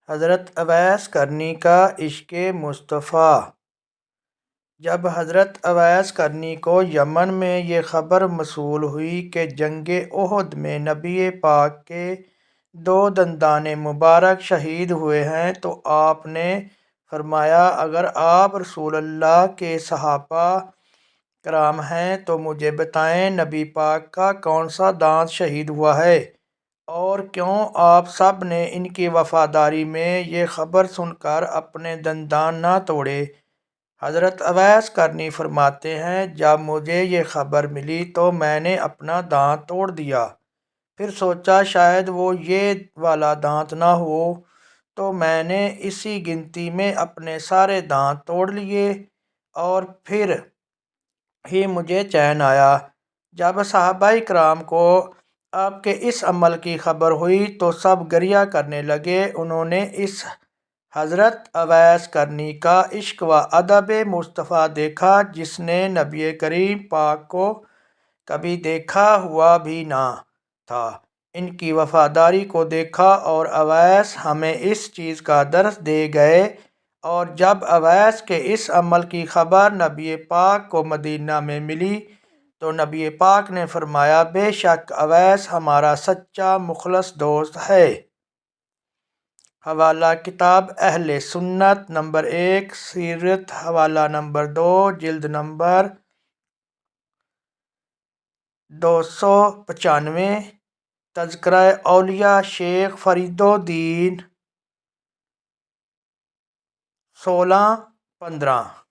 حضرت اویس کرنی کا عشق مصطفیٰ۔ جب حضرت اویس کرنی کو یمن میں یہ خبر موصول ہوئی کہ جنگ احد میں نبی پاک کے 2 دندان مبارک شہید ہوئے ہیں تو آپ نے فرمایا اگر آپ رسول اللہ کے صحابہ کرام ہیں تو مجھے بتائیں نبی پاک کا کون سا دانت شہید ہوا ہے اور کیوں آپ سب نے ان کی وفاداری میں یہ خبر سن کر اپنے دندان نہ توڑے۔ حضرت اویس کرنی فرماتے ہیں جب مجھے یہ خبر ملی تو میں نے اپنا دانت توڑ دیا، پھر سوچا شاید وہ یہ والا دانت نہ ہو تو میں نے اسی گنتی میں اپنے سارے دانت توڑ لیے اور پھر ہی مجھے چین آیا۔ جب صحابہ کرام کو آپ کے اس عمل کی خبر ہوئی تو سب گریہ کرنے لگے۔ انہوں نے اس حضرت اویس کرنی کا عشق و ادب مصطفیٰ دیکھا جس نے نبی کریم پاک کو کبھی دیکھا ہوا بھی نہ تھا، ان کی وفاداری کو دیکھا اور اویس ہمیں اس چیز کا درس دے گئے۔ اور جب اویس کے اس عمل کی خبر نبی پاک کو مدینہ میں ملی تو نبی پاک نے فرمایا بے شک اویس ہمارا سچا مخلص دوست ہے۔ حوالہ کتاب اہل سنت نمبر 1، سیرت حوالہ نمبر 2، جلد نمبر 295، تذکرہ اولیاء شیخ فرید الدین 1615۔